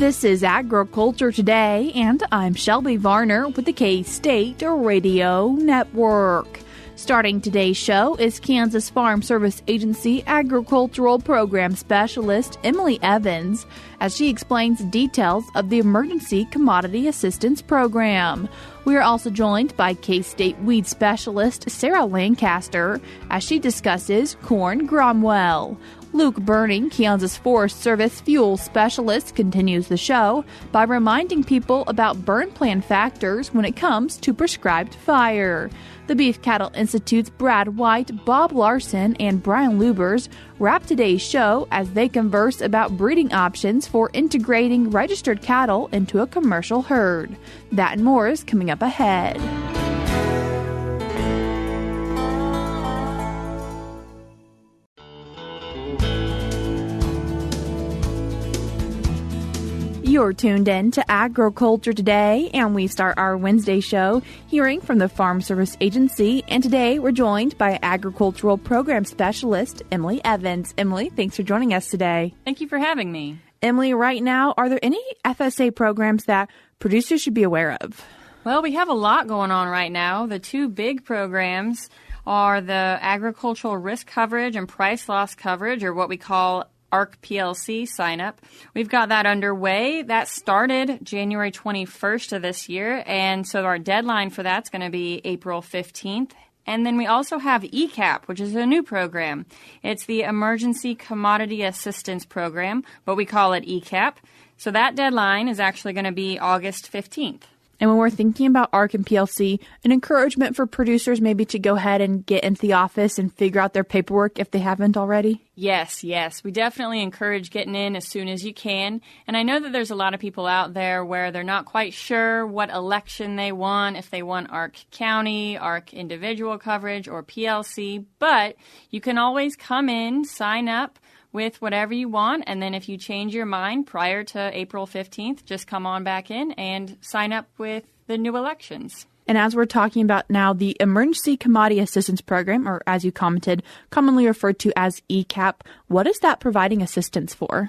This is Agriculture Today, and I'm Shelby Varner with the K-State Radio Network. Starting today's show is Kansas Farm Service Agency Agricultural Program Specialist Emily Evans as she explains details of the Emergency Commodity Assistance Program. We are also joined by K-State Weed Specialist Sarah Lancaster as she discusses corn Gromwell. Luke Berning, Kansas Forest Service Fuel Specialist, continues the show by reminding people about burn plan factors when it comes to prescribed fire. The Beef Cattle Institute's Brad White, Bob Larson, and Brian Lubbers wrap today's show as they converse about breeding options for integrating registered cattle into a commercial herd. That and more is coming up ahead. You're tuned in to Agriculture Today, and we start our Wednesday show hearing from the Farm Service Agency. And today we're joined by Agricultural Program Specialist Emily Evans. Emily, thanks for joining us today. Thank you for having me. Emily, right now, are there any FSA programs that producers should be aware of? Well, we have a lot going on right now. The two big programs are the Agricultural Risk Coverage and Price Loss Coverage, or what we call ARC PLC sign up. We've got that underway. That started January 21st of this year, and so our deadline for that's going to be April 15th. And then we also have ECAP, which is a new program. It's the Emergency Commodity Assistance Program, but we call it ECAP. So that deadline is actually going to be August 15th. And when we're thinking about ARC and PLC, an encouragement for producers maybe to go ahead and get into the office and figure out their paperwork if they haven't already? Yes. We definitely encourage getting in as soon as you can. And I know that there's a lot of people out there where they're not quite sure what election they want, if they want ARC County, ARC Individual Coverage, or PLC. But you can always come in, sign up with whatever you want, and then if you change your mind prior to April 15th, just come on back in and sign up with the new elections. And as we're talking about now, the Emergency Commodity Assistance Program, or as you commented, commonly referred to as ECAP, what is that providing assistance for?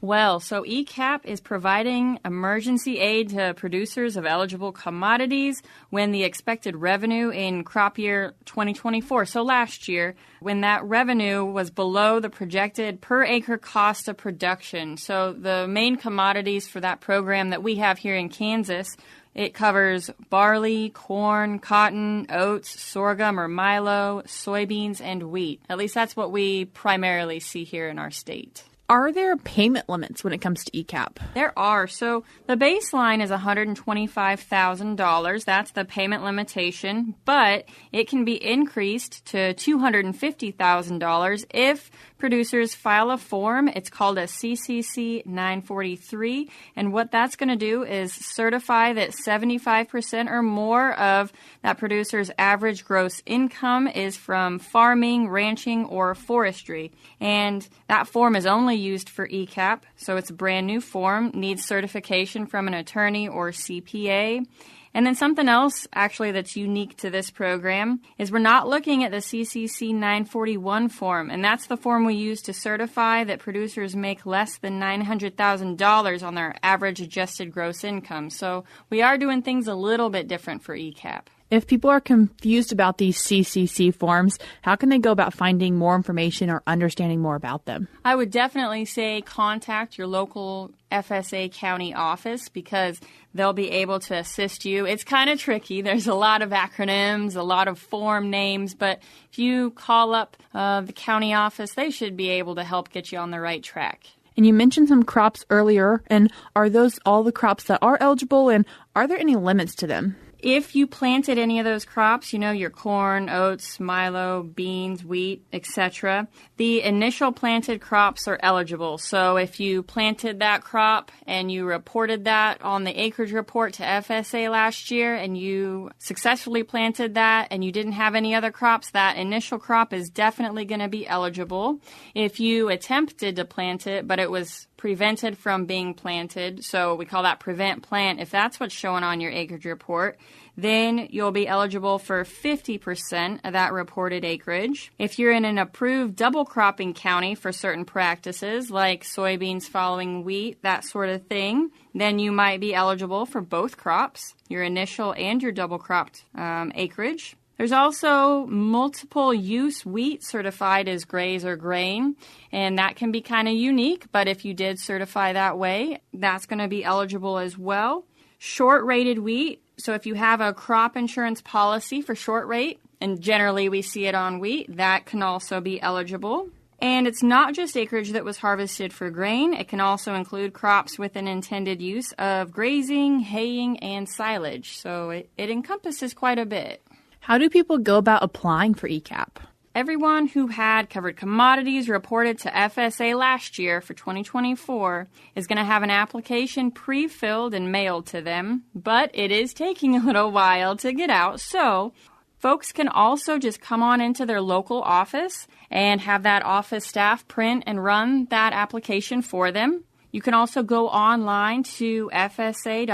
Well, so ECAP is providing emergency aid to producers of eligible commodities when the expected revenue in crop year 2024, so last year, when that revenue was below the projected per acre cost of production. So the main commodities for that program that we have here in Kansas, it covers barley, corn, cotton, oats, sorghum or milo, soybeans, and wheat. At least that's what we primarily see here in our state. Are there payment limits when it comes to ECAP? There are. So the baseline is $125,000. That's the payment limitation, but it can be increased to $250,000 if producers file a form. It's called a CCC 943, and what that's going to do is certify that 75% or more of that producer's average gross income is from farming, ranching, or forestry. And that form is only used for ECAP, so it's a brand new form, needs certification from an attorney or CPA. And then something else, actually, that's unique to this program is we're not looking at the CCC 941 form, and that's the form we use to certify that producers make less than $900,000 on their average adjusted gross income. So we are doing things a little bit different for ECAP. If people are confused about these CCC forms, how can they go about finding more information or understanding more about them? I would definitely say contact your local FSA county office because they'll be able to assist you. It's kind of tricky. There's a lot of acronyms, a lot of form names, but if you call up the county office, they should be able to help get you on the right track. And you mentioned some crops earlier, and are those all the crops that are eligible, and are there any limits to them? If you planted any of those crops, your corn, oats, milo, beans, wheat, etc., the initial planted crops are eligible. So if you planted that crop and you reported that on the acreage report to FSA last year and you successfully planted that and you didn't have any other crops, that initial crop is definitely going to be eligible. If you attempted to plant it, but it was prevented from being planted, so we call that prevent plant, if that's what's showing on your acreage report, then you'll be eligible for 50% of that reported acreage. If you're in an approved double cropping county for certain practices, like soybeans following wheat, that sort of thing, then you might be eligible for both crops, your initial and your double cropped acreage. There's also multiple use wheat certified as graze or grain, and that can be kind of unique, but if you did certify that way, that's going to be eligible as well. Short rated wheat, so if you have a crop insurance policy for short rate, and generally we see it on wheat, that can also be eligible. And it's not just acreage that was harvested for grain. It can also include crops with an intended use of grazing, haying, and silage. So it encompasses quite a bit. How do people go about applying for ECAP? Everyone who had covered commodities reported to FSA last year for 2024 is going to have an application pre-filled and mailed to them, but it is taking a little while to get out. So folks can also just come on into their local office and have that office staff print and run that application for them. You can also go online to fsa.usda.gov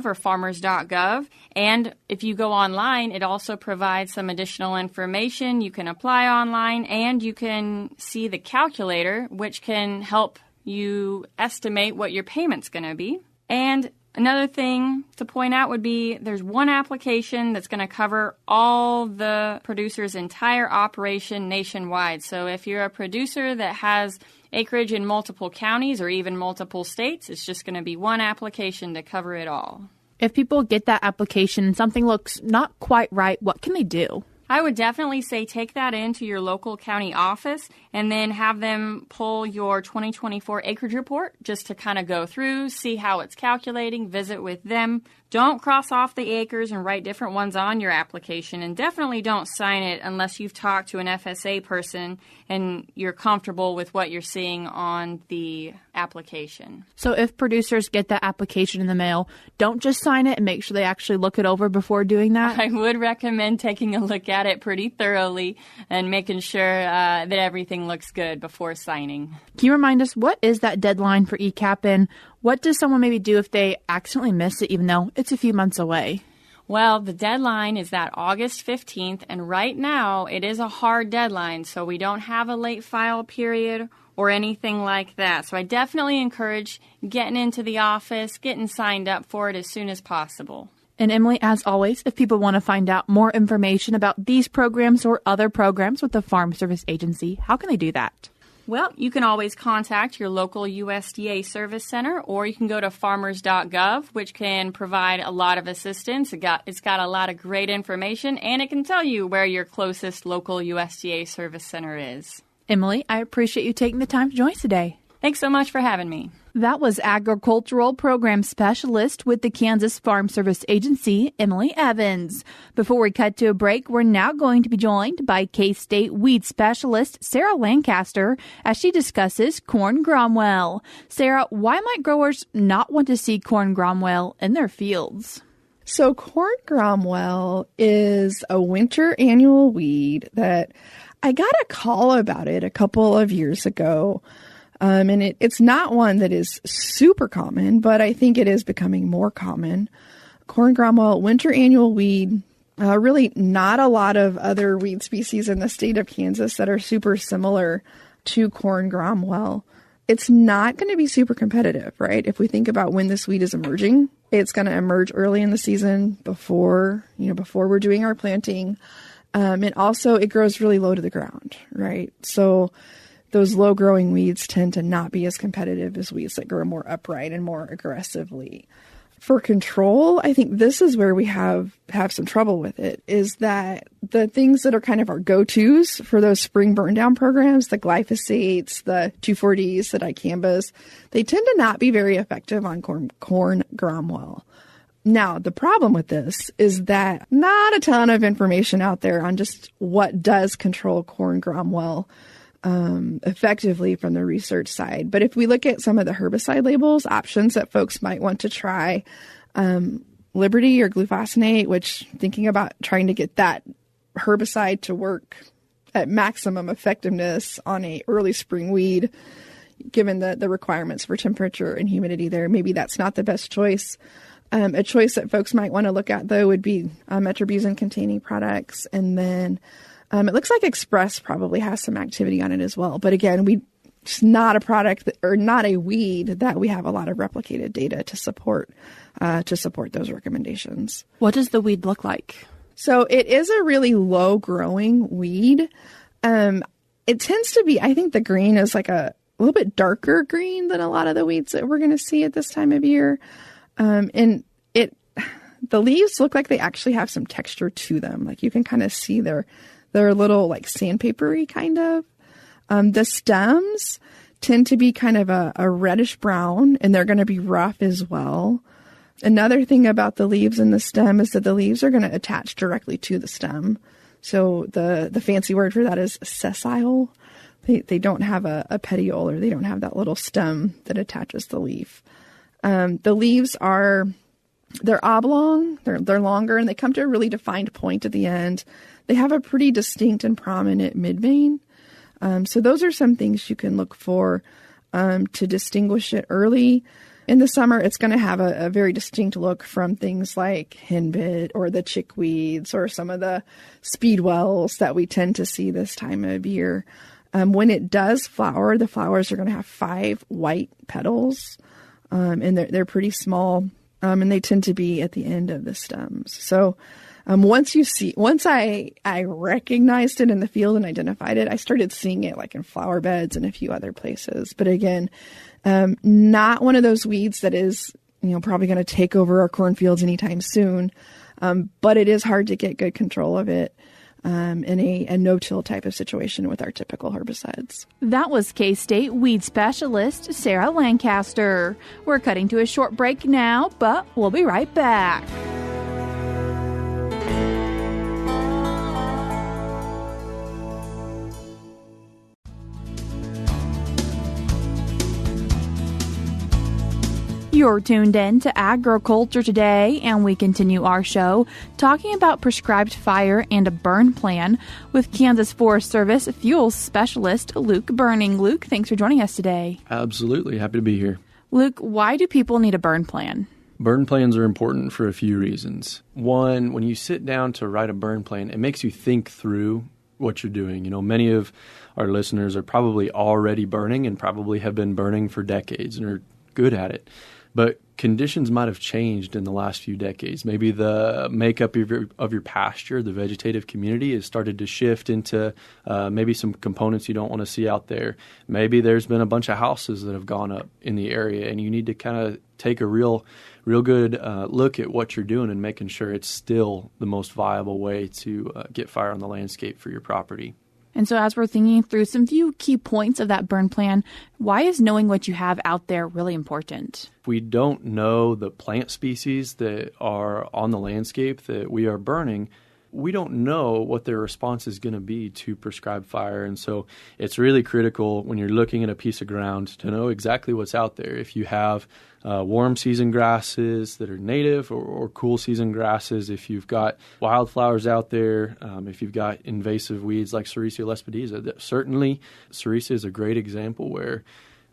or Farmers.gov. And if you go online, it also provides some additional information. You can apply online and you can see the calculator, which can help you estimate what your payment's going to be. And another thing to point out would be there's one application that's going to cover all the producer's entire operation nationwide. So if you're a producer that has acreage in multiple counties or even multiple states, it's just going to be one application to cover it all. If people get that application and something looks not quite right, what can they do? I would definitely say take that into your local county office and then have them pull your 2024 acreage report just to kind of go through, see how it's calculating, visit with them. Don't cross off the acres and write different ones on your application, and definitely don't sign it unless you've talked to an FSA person and you're comfortable with what you're seeing on the application. So if producers get that application in the mail, don't just sign it and make sure they actually look it over before doing that? I would recommend taking a look at it pretty thoroughly and making sure that everything looks good before signing. Can you remind us, what is that deadline for ECAP, and what does someone maybe do if they accidentally miss it even though it's a few months away? Well, the deadline is that August 15th, and right now it is a hard deadline, so we don't have a late file period or anything like that. So I definitely encourage getting into the office, getting signed up for it as soon as possible. And Emily, as always, if people want to find out more information about these programs or other programs with the Farm Service Agency, how can they do that? Well, you can always contact your local USDA Service Center, or you can go to Farmers.gov, which can provide a lot of assistance. It's got a lot of great information, and it can tell you where your closest local USDA Service Center is. Emily, I appreciate you taking the time to join us today. Thanks so much for having me. That was Agricultural Program Specialist with the Kansas Farm Service Agency, Emily Evans. Before we cut to a break, we're now going to be joined by K-State Weed Specialist Sarah Lancaster as she discusses corn Gromwell. Sarah, why might growers not want to see corn Gromwell in their fields? So corn Gromwell is a winter annual weed that I got a call about it a couple of years ago. And it's not one that is super common, but I think it is becoming more common. Corn Gromwell, winter annual weed, really not a lot of other weed species in the state of Kansas that are super similar to corn Gromwell. It's not going to be super competitive, right? If we think about when this weed is emerging, it's going to emerge early in the season before we're doing our planting. And also it grows really low to the ground, right? So those low-growing weeds tend to not be as competitive as weeds that grow more upright and more aggressively. For control, I think this is where we have some trouble with it, is that the things that are kind of our go-tos for those spring burn-down programs, the glyphosates, the 2,4-Ds, the dicambas, they tend to not be very effective on corn Gromwell. Now, the problem with this is that not a ton of information out there on just what does control corn Gromwell effectively from the research side. But if we look at some of the herbicide labels, options that folks might want to try, Liberty or glufosinate, which thinking about trying to get that herbicide to work at maximum effectiveness on a early spring weed, given the requirements for temperature and humidity there, maybe that's not the best choice. A choice that folks might want to look at, though, would be metribuzin-containing products. And then it looks like Express probably has some activity on it as well. But again, it's not a product or not a weed that we have a lot of replicated data to support those recommendations. What does the weed look like? So it is a really low-growing weed. It tends to be, I think the green is like a little bit darker green than a lot of the weeds that we're going to see at this time of year. And the leaves look like they actually have some texture to them. Like you can kind of see they're a little like sandpapery kind of. The stems tend to be kind of a reddish brown, and they're going to be rough as well. Another thing about the leaves and the stem is that the leaves are going to attach directly to the stem. So the fancy word for that is sessile. They don't have a petiole, or they don't have that little stem that attaches the leaf. The leaves they're oblong, they're longer, and they come to a really defined point at the end. They have a pretty distinct and prominent midvein. So those are some things you can look for to distinguish it early. In the summer, it's going to have a very distinct look from things like henbit or the chickweeds or some of the speedwells that we tend to see this time of year. When it does flower, the flowers are going to have 5 white petals, and they're pretty small, and they tend to be at the end of the stems. So once I recognized it in the field and identified it, I started seeing it like in flower beds and a few other places. But again, not one of those weeds that is, probably going to take over our cornfields anytime soon. But it is hard to get good control of it in a no-till type of situation with our typical herbicides. That was K-State weed specialist Sarah Lancaster. We're cutting to a short break now, but we'll be right back. You're tuned in to Agriculture Today, and we continue our show talking about prescribed fire and a burn plan with Kansas Forest Service fuels specialist Luke Berning. Luke, thanks for joining us today. Absolutely. Happy to be here. Luke, why do people need a burn plan? Burn plans are important for a few reasons. One, when you sit down to write a burn plan, it makes you think through what you're doing. Many of our listeners are probably already burning and probably have been burning for decades and are good at it. But conditions might have changed in the last few decades. Maybe the makeup of your pasture, the vegetative community, has started to shift into maybe some components you don't want to see out there. Maybe there's been a bunch of houses that have gone up in the area, and you need to kind of take a real good look at what you're doing and making sure it's still the most viable way to get fire on the landscape for your property. And so as we're thinking through some few key points of that burn plan, why is knowing what you have out there really important? If we don't know the plant species that are on the landscape that we are burning, we don't know what their response is going to be to prescribed fire. And so it's really critical when you're looking at a piece of ground to know exactly what's out there. If you have warm season grasses that are native or cool season grasses, if you've got wildflowers out there, if you've got invasive weeds like Sericea lespedeza, certainly Sericea is a great example where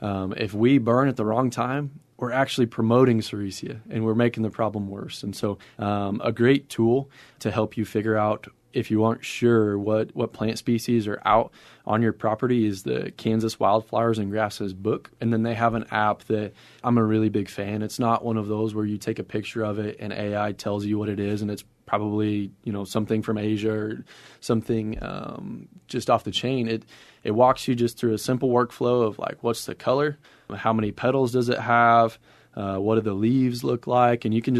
if we burn at the wrong time, we're actually promoting Sericea and we're making the problem worse. And so a great tool to help you figure out if you aren't sure what plant species are out on your property is the Kansas Wildflowers and Grasses book. And then they have an app that I'm a really big fan. It's not one of those where you take a picture of it and AI tells you what it is and it's probably something from Asia or something just off the chain. It walks you just through a simple workflow of like what's the color, how many petals does it have, what do the leaves look like, and you can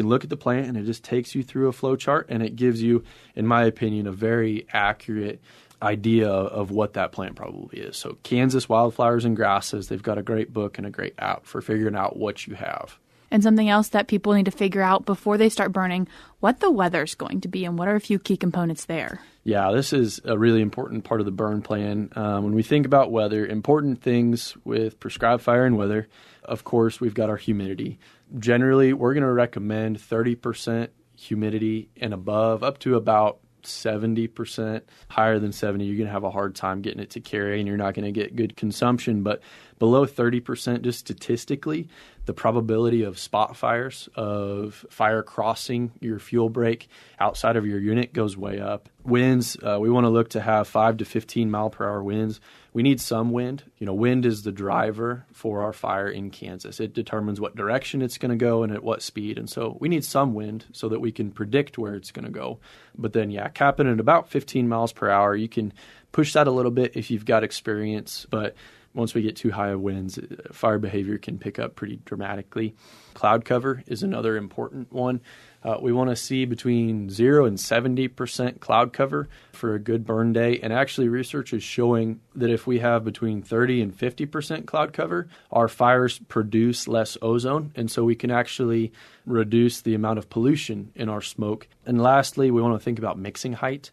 look at the plant and it just takes you through a flow chart and it gives you, in my opinion, a very accurate idea of what that plant probably is. So Kansas Wildflowers and Grasses, they've got a great book and a great app for figuring out what you have. And something else that people need to figure out before they start burning, what the weather's going to be and what are a few key components there. Yeah, this is a really important part of the burn plan. When we think about weather, important things with prescribed fire and weather, of course, we've got our humidity. Generally, we're going to recommend 30% humidity and above, up to about 70%. Higher than 70, you're going to have a hard time getting it to carry, and you're not going to get good consumption. But below 30%, just statistically, the probability of spot fires, of fire crossing your fuel break outside of your unit goes way up. Winds, we want to look to have 5 to 15 mile per hour winds. We need some wind. Wind is the driver for our fire in Kansas. It determines what direction it's going to go and at what speed. And so we need some wind so that we can predict where it's going to go. But then, capping it at about 15 miles per hour. You can push that a little bit if you've got experience, but once we get too high of winds, fire behavior can pick up pretty dramatically. Cloud cover is another important one. We want to see between 0 and 70% cloud cover for a good burn day. And actually, research is showing that if we have between 30 and 50% cloud cover, our fires produce less ozone. And so we can actually reduce the amount of pollution in our smoke. And lastly, we want to think about mixing height.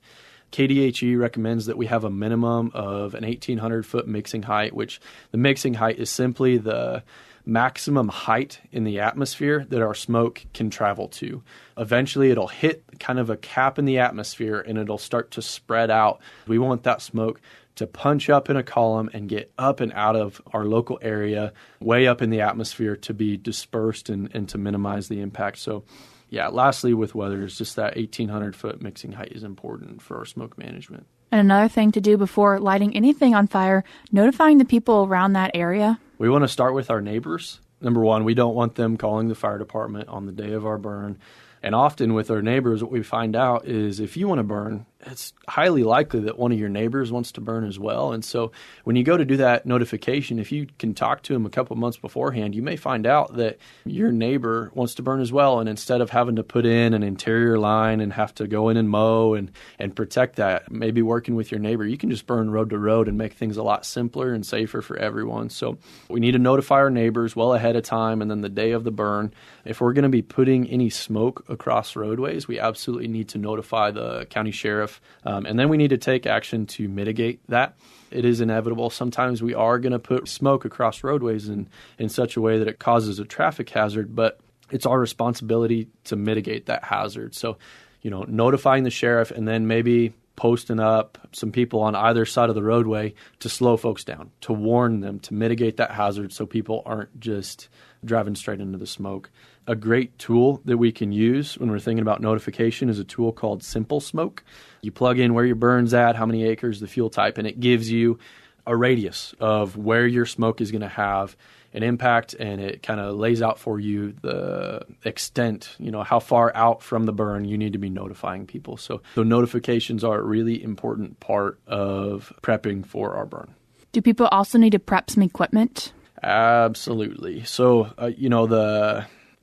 KDHE recommends that we have a minimum of an 1,800-foot mixing height, which the mixing height is simply the maximum height in the atmosphere that our smoke can travel to. Eventually, it'll hit kind of a cap in the atmosphere, and it'll start to spread out. We want that smoke to punch up in a column and get up and out of our local area, way up in the atmosphere to be dispersed and to minimize the impact. So lastly, with weather, is just that 1,800-foot mixing height is important for our smoke management. And another thing to do before lighting anything on fire, notifying the people around that area. We want to start with our neighbors. Number one, we don't want them calling the fire department on the day of our burn. And often with our neighbors, what we find out is if you want to burn, it's highly likely that one of your neighbors wants to burn as well. And so when you go to do that notification, if you can talk to them a couple months beforehand, you may find out that your neighbor wants to burn as well. And instead of having to put in an interior line and have to go in and mow and protect that, maybe working with your neighbor, you can just burn road to road and make things a lot simpler and safer for everyone. So we need to notify our neighbors well ahead of time, and then the day of the burn. If we're going to be putting any smoke across roadways, we absolutely need to notify the county sheriff. And then we need to take action to mitigate that. It is inevitable. Sometimes we are going to put smoke across roadways in such a way that it causes a traffic hazard, but it's our responsibility to mitigate that hazard. So, notifying the sheriff and then maybe posting up some people on either side of the roadway to slow folks down, to warn them, to mitigate that hazard so people aren't just driving straight into the smoke. A great tool that we can use when we're thinking about notification is a tool called Simple Smoke. You plug in where your burn's at, how many acres, the fuel type, and it gives you a radius of where your smoke is going to have an impact, and it kind of lays out for you the extent, how far out from the burn you need to be notifying people. So notifications are a really important part of prepping for our burn. Do people also need to prep some equipment? Absolutely. So,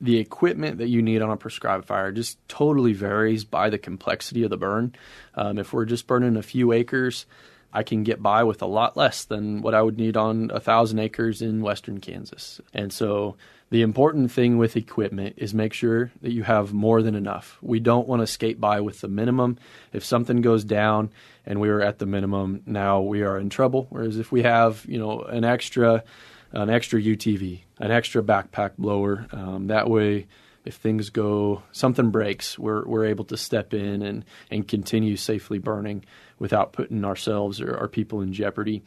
the equipment that you need on a prescribed fire just totally varies by the complexity of the burn. If we're just burning a few acres, I can get by with a lot less than what I would need on 1,000 acres in western Kansas. And so the important thing with equipment is make sure that you have more than enough. We don't want to skate by with the minimum. If something goes down and we are at the minimum, now we are in trouble. Whereas if we have, an extra UTV, an extra backpack blower, that way if something breaks, we're able to step in and continue safely burning without putting ourselves or our people in jeopardy.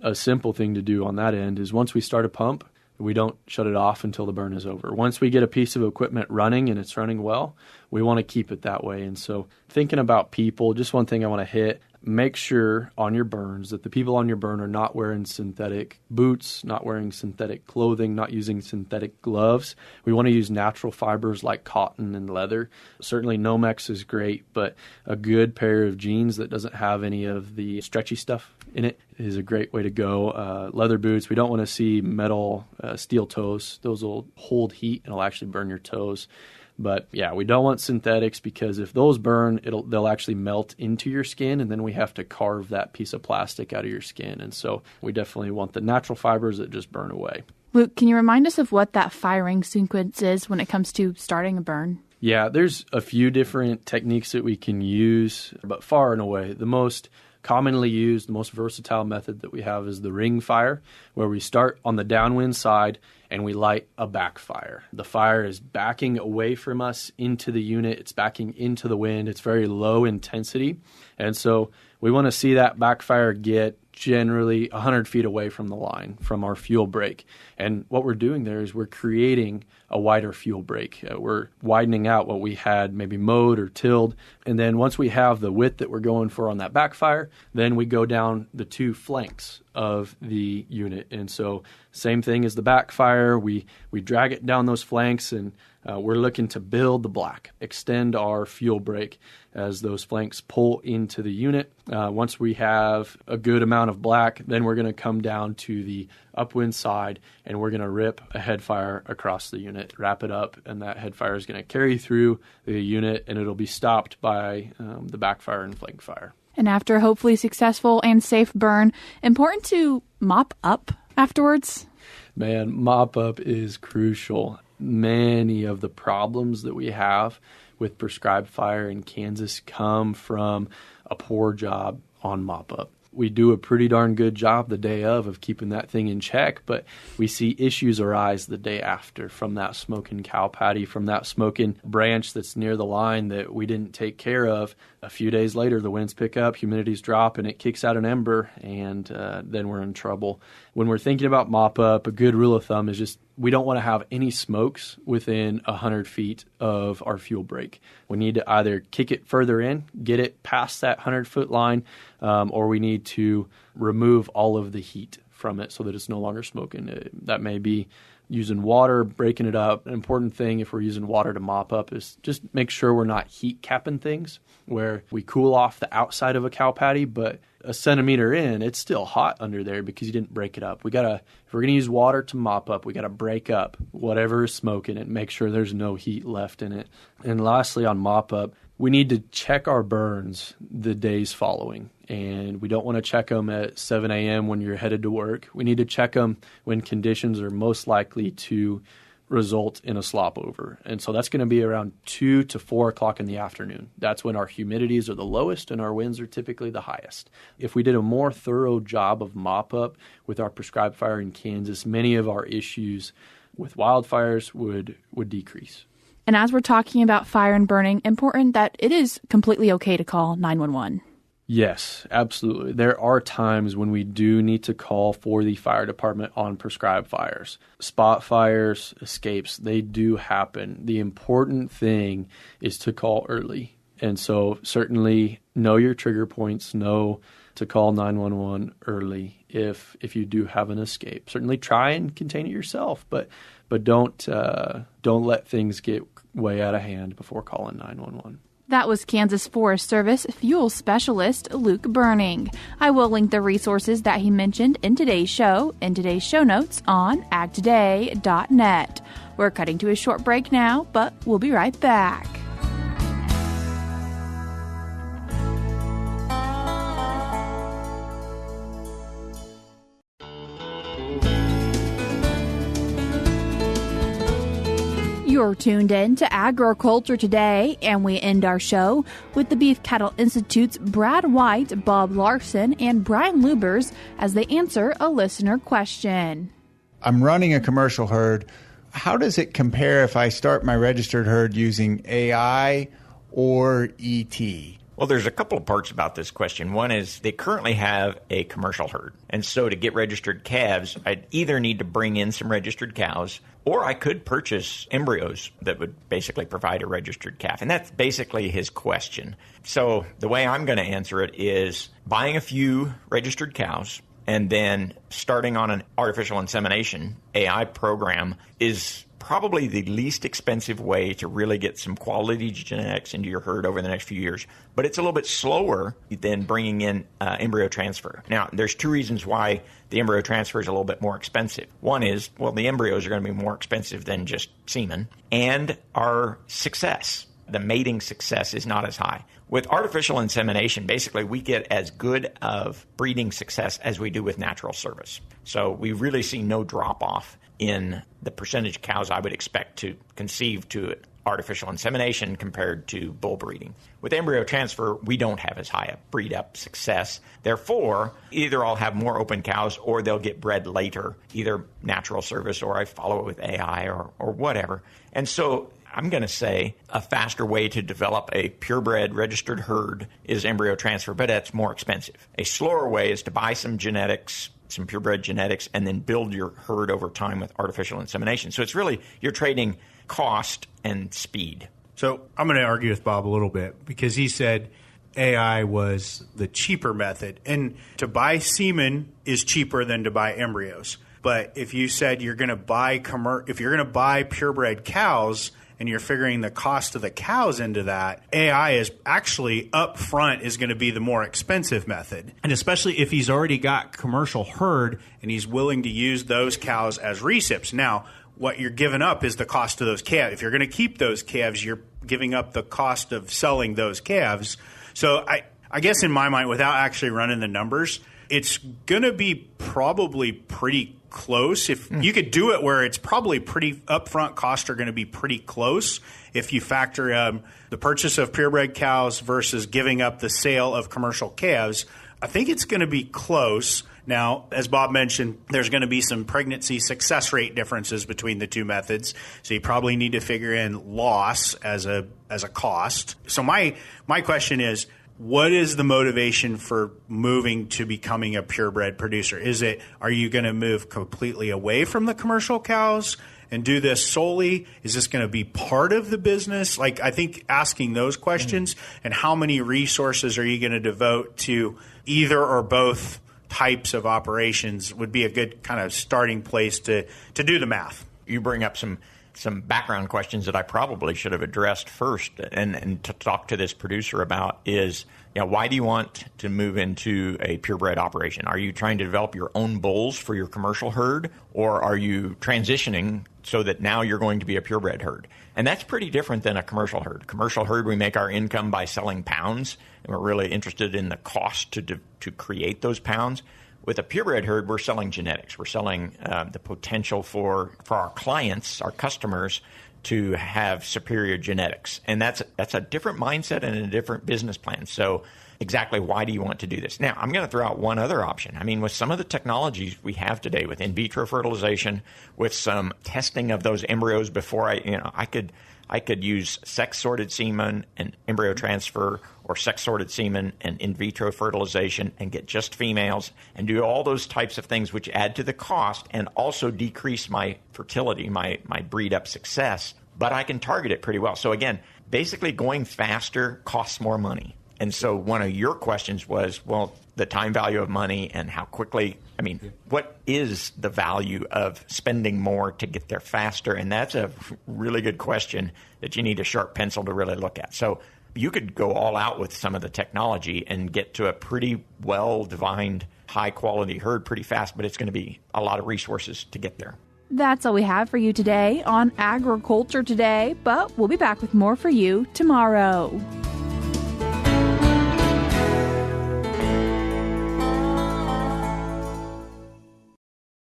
A simple thing to do on that end is once we start a pump, we don't shut it off until the burn is over. Once we get a piece of equipment running and it's running well, we want to keep it that way. And so thinking about people, just one thing I want to hit, make sure on your burns that the people on your burn are not wearing synthetic boots, not wearing synthetic clothing, not using synthetic gloves. We want to use natural fibers like cotton and leather. Certainly Nomex is great, but a good pair of jeans that doesn't have any of the stretchy stuff in it is a great way to go. Leather boots, we don't want to see metal steel toes. Those will hold heat and it'll actually burn your toes. But we don't want synthetics because if those burn, they'll actually melt into your skin, and then we have to carve that piece of plastic out of your skin. And so we definitely want the natural fibers that just burn away. Luke, can you remind us of what that firing sequence is when it comes to starting a burn? Yeah, there's a few different techniques that we can use, but far and away, the most commonly used, the most versatile method that we have is the ring fire, where we start on the downwind side and we light a backfire. The fire is backing away from us into the unit. It's backing into the wind. It's very low intensity. And so we want to see that backfire get generally 100 feet away from the line, from our fuel break. And what we're doing there is we're creating a wider fuel break. We're widening out what we had maybe mowed or tilled. And then once we have the width that we're going for on that backfire, then we go down the two flanks of the unit. And so same thing as the backfire, we drag it down those flanks, and we're looking to build the black, extend our fuel break as those flanks pull into the unit. Once we have a good amount of black, then we're going to come down to the upwind side, and we're going to rip a head fire across the unit, wrap it up, and that head fire is going to carry through the unit, and it'll be stopped by the backfire and flank fire. And after a hopefully successful and safe burn, important to mop up afterwards? Man, mop up is crucial. Many of the problems that we have with prescribed fire in Kansas come from a poor job on mop up. We do a pretty darn good job the day of keeping that thing in check, but we see issues arise the day after from that smoking cow patty, from that smoking branch that's near the line that we didn't take care of. A few days later, the winds pick up, humidities drop, and it kicks out an ember, and then we're in trouble. When we're thinking about mop up, a good rule of thumb is just we don't want to have any smokes within 100 feet of our fuel break. We need to either kick it further in, get it past that 100-foot line, or we need to remove all of the heat from it so that it's no longer smoking. That may be using water, breaking it up. An important thing if we're using water to mop up is just make sure we're not heat capping things where we cool off the outside of a cow patty, but a centimeter in, it's still hot under there because you didn't break it up. If we're going to use water to mop up, we got to break up whatever is smoking it, make sure there's no heat left in it. And lastly, on mop up, we need to check our burns the days following. And we don't want to check them at 7 a.m. when you're headed to work. We need to check them when conditions are most likely to result in a slop over. And so that's going to be around 2 to 4 o'clock in the afternoon. That's when our humidities are the lowest and our winds are typically the highest. If we did a more thorough job of mop up with our prescribed fire in Kansas, many of our issues with wildfires would decrease. And as we're talking about fire and burning, important that it is completely okay to call 911. Yes, absolutely. There are times when we do need to call for the fire department on prescribed fires. Spot fires, escapes, they do happen. The important thing is to call early. And so certainly know your trigger points, know to call 911 early if you do have an escape. Certainly try and contain it yourself, but don't let things get way out of hand before calling 911. That was Kansas Forest Service fuel specialist Luke Berning. I will link the resources that he mentioned in today's show notes on agtoday.net. We're cutting to a short break now, but we'll be right back. You're tuned in to Agriculture Today, and we end our show with the Beef Cattle Institute's Brad White, Bob Larson, and Brian Lubbers as they answer a listener question. I'm running a commercial herd. How does it compare if I start my registered herd using AI or ET? Well, there's a couple of parts about this question. One is they currently have a commercial herd. And so to get registered calves, I'd either need to bring in some registered cows, or I could purchase embryos that would basically provide a registered calf. And that's basically his question. So the way I'm going to answer it is buying a few registered cows and then starting on an artificial insemination AI program is probably the least expensive way to really get some quality genetics into your herd over the next few years. But it's a little bit slower than bringing in embryo transfer. Now, there's two reasons why the embryo transfer is a little bit more expensive. One is, well, the embryos are going to be more expensive than just semen, and our success. the mating success is not as high. With artificial insemination, basically we get as good of breeding success as we do with natural service. So we really see no drop-off in the percentage of cows I would expect to conceive to artificial insemination compared to bull breeding. With embryo transfer, we don't have as high a breed-up success. Therefore, either I'll have more open cows or they'll get bred later, either natural service or I follow it with AI or whatever. And so I'm going to say a faster way to develop a purebred registered herd is embryo transfer, but that's more expensive. A slower way is to buy some genetics, some purebred genetics, and then build your herd over time with artificial insemination. So it's really, you're trading cost and speed. So I'm going to argue with Bob a little bit because he said AI was the cheaper method. And to buy semen is cheaper than to buy embryos. But if you said you're going to buy purebred cows and you're figuring the cost of the cows into that, AI is actually up front is going to be the more expensive method. And especially if he's already got commercial herd and he's willing to use those cows as recips. Now, what you're giving up is the cost of those calves. If you're going to keep those calves, you're giving up the cost of selling those calves. So I guess in my mind, without actually running the numbers, it's going to be probably pretty close. If you could do it where it's probably pretty upfront costs are going to be pretty close if you factor the purchase of purebred cows versus giving up the sale of commercial calves. I think it's going to be close. Now, as Bob mentioned, there's going to be some pregnancy success rate differences between the two methods. So you probably need to figure in loss as a cost. So my question is, what is the motivation for moving to becoming a purebred producer? Are you going to move completely away from the commercial cows and do this solely? Is this going to be part of the business? Like, I think asking those questions and how many resources are you going to devote to either or both types of operations would be a good kind of starting place to do the math. You bring up some background questions that I probably should have addressed first and to talk to this producer about is, why do you want to move into a purebred operation? Are you trying to develop your own bulls for your commercial herd, or are you transitioning so that now you're going to be a purebred herd? And that's pretty different than a commercial herd. Commercial herd, we make our income by selling pounds, and we're really interested in the cost to create those pounds. With a purebred herd, we're selling genetics. We're selling the potential for our clients, our customers, to have superior genetics. And that's a different mindset and a different business plan. So exactly why do you want to do this? Now, I'm going to throw out one other option. I mean, with some of the technologies we have today with in vitro fertilization, with some testing of those embryos before I could use sex-sorted semen and embryo transfer, or sex-sorted semen and in vitro fertilization, and get just females and do all those types of things which add to the cost and also decrease my fertility, my breed-up success. But I can target it pretty well. So again, basically going faster costs more money. And so one of your questions was, well, the time value of money and how quickly, what is the value of spending more to get there faster? And that's a really good question that you need a sharp pencil to really look at. So you could go all out with some of the technology and get to a pretty well-defined, high-quality herd pretty fast, but it's going to be a lot of resources to get there. That's all we have for you today on Agriculture Today, but we'll be back with more for you tomorrow.